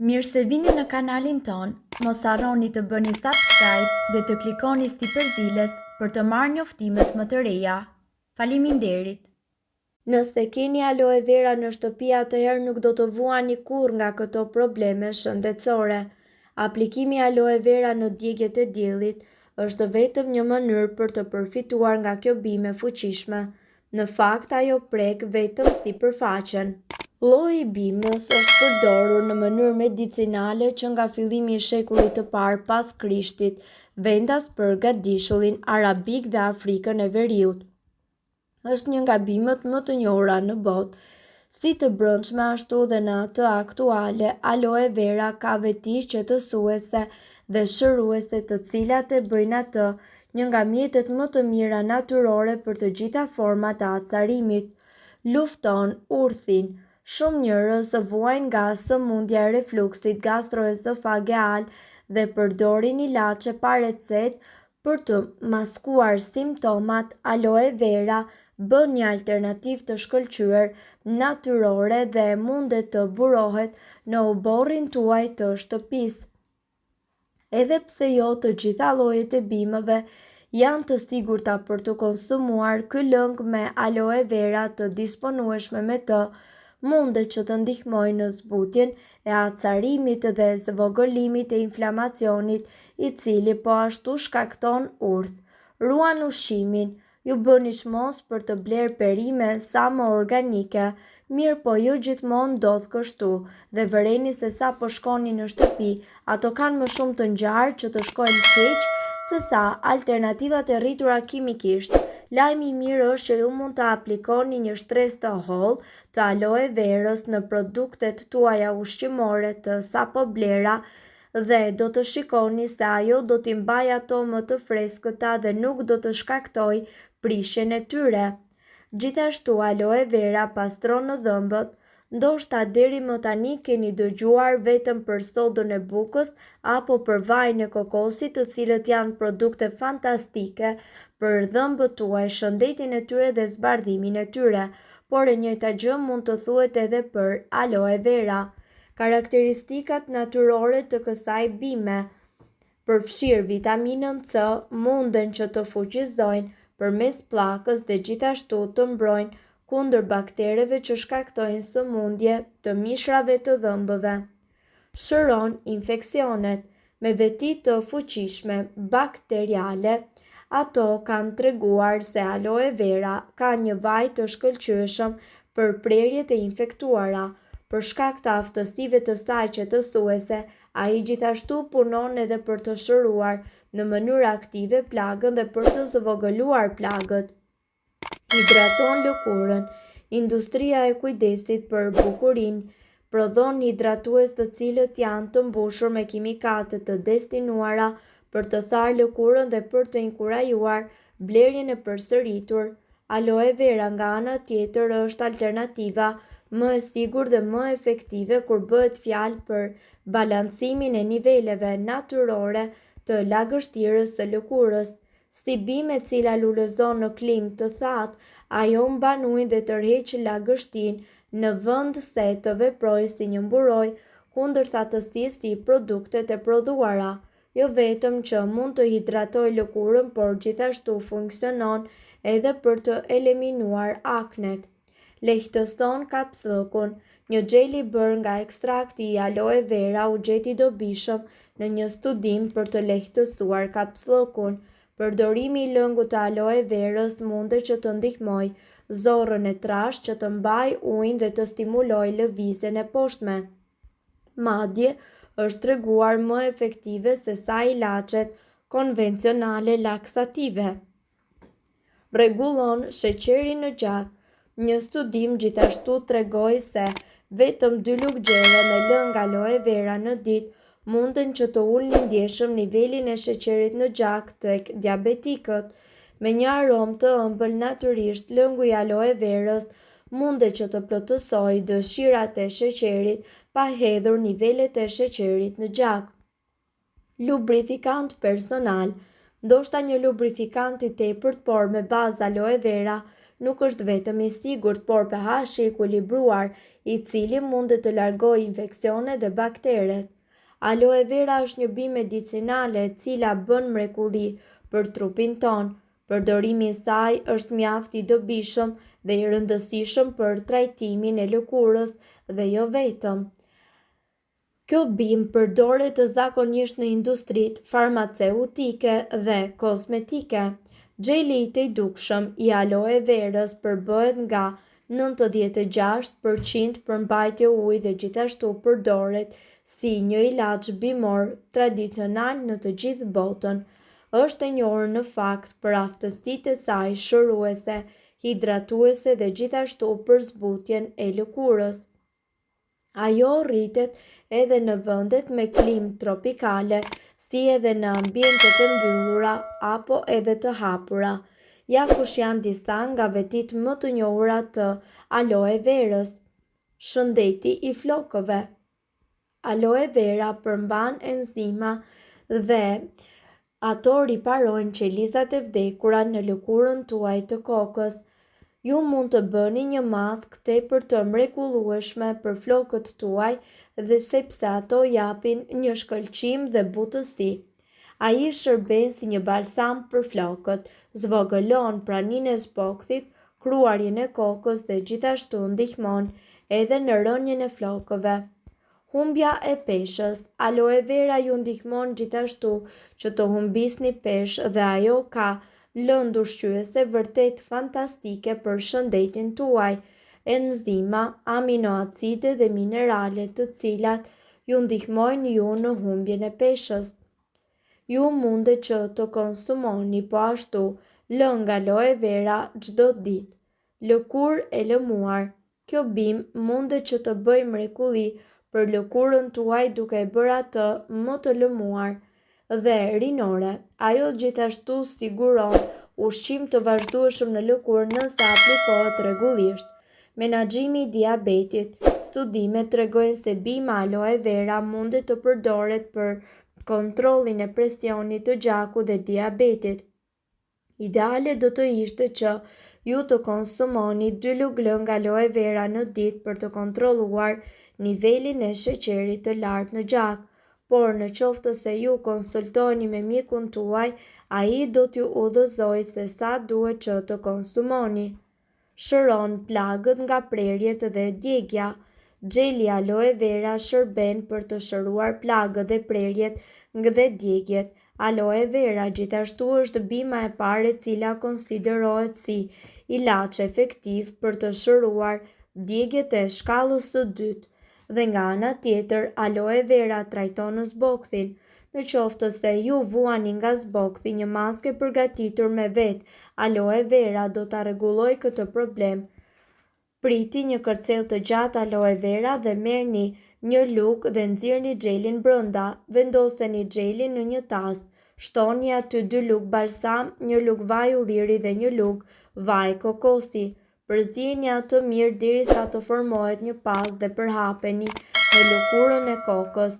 Mirë se vini në kanalin ton, mos harroni të bëni subscribe dhe të klikoni si përzdiles për të marrë njoftimet më të reja. Faleminderit! Nëse keni aloe vera në shtëpi, atëherë nuk do të vuani kurrë nga këto probleme shëndetësore. Aplikimi aloe vera në djegjet e diellit është vetëm një mënyrë për të përfituar nga kjo bime fuqishme. Në fakt, ajo prek vetëm sipërfaqen. Lloji i bimës është përdorur në mënyrë medicinale që nga fillimi i shekullit të parë pas Krishtit, vendas për gatishëllin arabik dhe Afrikën e Veriut. Është një nga bimët më të njohura në botë. Si të brendshme ashtu dhe në atë aktuale, aloe vera ka veti qetësuese dhe shëruese të cilat e bëjnë atë një nga mjetet më të mira natyrore për të gjitha format e acarimit. Lufton urthin. Shumë njerëz vuajnë nga sëmundja e refluksit gastroezofageal dhe përdorin ilaçe pa recetë për të maskuar simptomat. Aloe vera bën një alternativë të shkëlqyer, natyrore dhe mundet të burohet në oborrin tuaj të shtëpisë. Edhe pse jo të gjitha llojet e bimëve janë të sigurta për të konsumuar, ky lëng me aloe vera të disponueshme me të mundet që të ndihmojë në zbutjen e acarimit dhe zvogëlimit e inflamacionit, i cili po ashtu shkakton urth. Ruan ushqimin. Ju bëni çmos për të bler perime sa më organike, mirë po jo gjithmonë ndodh kështu, dhe vëreni se sa po shkoni në shtëpi, ato kanë më shumë të ngjarë që të shkojnë keq se sa alternativat e rritura kimikisht. Lajmi i mirë është që ju mund të aplikoni një shtresë të hollë të aloe verës në produktet tuaja ushqimore të sapo blera dhe do të shikoni se ajo do t'i mbajë ato më të freskëta dhe nuk do të shkaktojë prishjen e tyre. Gjithashtu, aloe vera pastron në dhëmbët. Ndoshta deri më tani keni dëgjuar vetëm për sodën e bukës apo për vajin e kokosit, të cilët janë produkte fantastike për dhëmbët tuaj, shëndetin e tyre dhe zbardhimin e tyre, por e njëjta gjë mund të thuhet edhe për aloe vera. Karakteristikat natyrore të kësaj bime, përfshirë vitaminën C, munden që të fuqizojnë përmes pllakës dhe gjithashtu të mbrojnë kundër baktereve që shkaktojnë sëmundje të mishrave të dhëmbëve. Shëron infeksionet. Me veti të fuqishme bakteriale, ato kanë treguar se aloe vera ka një vaj të shkëlqyeshëm për prerjet e infektuara. Për shkak të aftësive të saj qetësuese, ai gjithashtu punon edhe për të shëruar në mënyrë aktive plagën dhe për të zvogëluar plagët. Hidraton lëkurën. Industria e kujdesit për bukurinë prodhon hidratues të cilët janë të mbushur me kimikate të destinuara për të tharë lëkurën dhe për të inkurajuar blerjen e përsëritur. Aloe vera nga ana tjetër është alternativa më e sigurt dhe më efektive kur bëhet fjalë për balancimin e niveleve natyrore të lagështirës së lëkurës. Si bimë e cila lulëzon në klimë të thatë, ajo mban ujin dhe tërheq lagështinë në vend se të veprojë si një mburoj kundër thatësisë si produktet e prodhuara. Jo vetëm që mund të hidratojë lëkurën, por gjithashtu funksionon edhe për të eliminuar aknet. Lehtëson kapslëkun. Një xhel i bërë nga ekstrakti i aloe vera u gjeti dobishëm në një studim për të lehtësuar kapslëkun. Përdorimi i lëngut të aloe verës mundet që të ndihmojë zorrën e trashë, që të mbajë ujin dhe të stimulojë lëvizjen e poshtme. Madje është treguar më efektive se sa ilaçet konvencionale laksative. Rregullon sheqerin në gjak. Një studim gjithashtu tregoi se vetëm 2 lugë gjelle me lëng aloe vera në ditë munden që të ulnin ndjeshëm nivelin e sheqerit në gjak tek diabetikët. Me një aromë të ëmbël natyrisht, lëngu i aloe verës mundet që të plotësojë dëshirat e sheqerit pa hedhur nivelet e sheqerit në gjak. Lubrifikant personal. Ndoshta një lubrifikant i tepërt, por me bazë aloe vera nuk është vetëm i sigurt, por pH-i i ekuilibruar, i cili mund të largojë infeksione dhe bakteret. Aloe vera është një bimë medicinale e cila bën mrekulli për trupin ton. Përdorimi i saj është mjaft i dobishëm dhe i rëndësishëm për trajtimin e lëkurës dhe jo vetëm. Kjo bimë përdoret zakonisht në industritë farmaceutike dhe kozmetike. Gjeli i tejdukshëm i aloe verës përbëhet nga 96% përmbajtje ujë dhe gjithashtu përdoret si një ilaç bimor tradicional në të gjithë botën. Është e njohur në fakt për aftësitë e saj shëruese, hidratuese dhe gjithashtu për zbutjen e lëkurës. Ajo rritet edhe në vendet me klimë tropikale, si edhe në ambiente të mbyllura apo edhe të hapura. Ja kush janë disa nga vetit më të njohura të aloe verës. Shëndeti i flokëve. Aloe vera përmban enzima dhe ato riparojnë qelizat e vdekura në lëkurën tuaj të kokës. Ju mund të bëni një maskë tepër të mrekullueshme për flokët tuaj dhe sepse ato japin një shkëlqim dhe butësi. Ai shërben si një balsam për flokët, zvogëlon praninë e zbokthit, kruarjen e kokës dhe gjithashtu ndihmon edhe në rënjen e flokëve. Humbja e peshës. Aloe vera ju ndihmon gjithashtu që të humbisni peshë dhe ajo ka lëndë ushqyese vërtet fantastike për shëndetin tuaj, enzima, aminoacide dhe minerale të cilat ju ndihmojnë ju në humbjen e peshës. Ju mundet që të konsumoni po ashtu lëng aloe vera çdo ditë. Lëkurë e lëmuar. Kjo bimë mundet që të bëjë mrekulli për lëkurën tuaj duke e bërë atë më të lëmuar dhe rinore. Ajo gjithashtu siguron ushqim të vazhdueshëm në lëkurë nëse aplikohet rregullisht. Menaxhimi i diabetit. Studimet tregojnë se bima aloe vera mundet të përdoret për kontrollin e presionit të gjakut dhe diabetit. Ideale do të ishte që ju të konsumoni 2 lugë lëng aloe vera në ditë për të kontrolluar nivelin e sheqerit të lartë në gjak, por në qoftë se ju konsultoni me mjekun tuaj, ai do t'ju udhëzojë se sa duhet që të konsumoni. Shëron plagët nga prerjet dhe djegja. Gjeli aloe vera shërben për të shëruar plagët dhe prerjet dhe djegjet. Aloe vera gjithashtu është bima e parë e cila konsiderohet si ilaç efektiv për të shëruar djegjet e shkallës së dytë. Dhe nga ana tjetër, aloe vera trajton zbokthin. Në qoftë se ju vuani nga zbokthi, një maskë e përgatitur me vetë aloe vera do ta rregullojë këtë problem. Priti një kërcell të gjatë aloe vera dhe merrni një lugë dhe nxirrni xhelin brenda. Vendoseni xhelin në një tas. Shtoni aty 2 lugë balsam, 1 lugë vaj ulliri dhe 1 lugë vaj kokosi. Përzieni atë mirë derisa të formohet një pastë dhe përhapeni në lëkurën e kokës.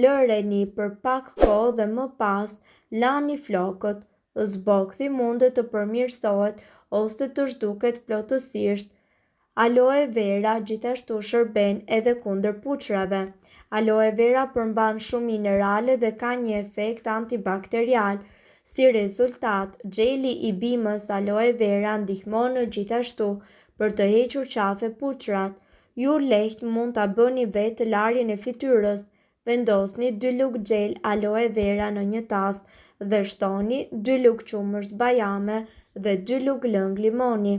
Lëreni për pak kohë dhe më pas lani flokët. Zbokthi mundet të përmirësohet ose të zhduket plotësisht. Aloe vera gjithashtu shërben edhe kundër puçrave. Aloe vera përmban shumë minerale dhe ka një efekt antibakterial. Si rezultat, gjeli i bimës aloe vera ndihmon gjithashtu për të hequr qafe puçrat. Ju lehtë mund ta bëni vetë larjen e fytyrës. Vendosni 2 lugë gjel aloe vera në një tas dhe shtoni 2 lugë qumësht bajame dhe 2 lugë lëng limoni.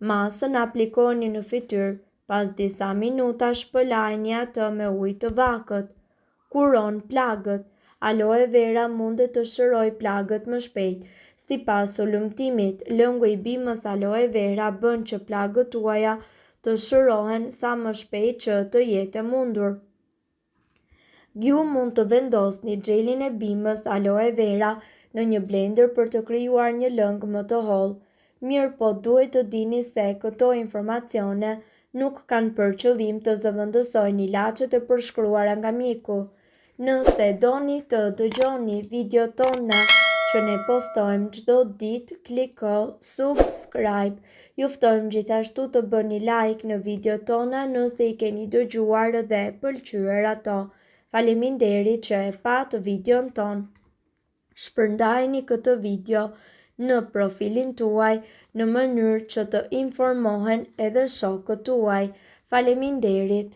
Masën aplikoni në fytyrë, pas disa minuta shpëlajini atë me ujë të vakët. Kuron plagët. Aloe vera mundet të shërojë plagët më shpejt. Sipas sulmtimit, lëngu i bimës aloe vera bën që plagët tuaja të shërohen sa më shpejt që të jetë e mundur. Ju mund të vendosni xhelin e bimës aloe vera në një blender për të krijuar një lëng më të hollë. Mirë po duhet të dini se këto informacione nuk kanë për qëllim të zëvendësojnë ilaçet e përshkruara nga mjeku. Nëse doni të dëgjoni video tona që ne postojmë çdo ditë, kliko subscribe. Ju ftojmë gjithashtu të bëni like në video tona nëse i keni dëgjuar dhe pëlqyer ato. Faleminderit që e pat videon ton. Shpërndajeni këtë video në profilin tuaj në mënyrë që të informohen edhe shokët tuaj. Faleminderit!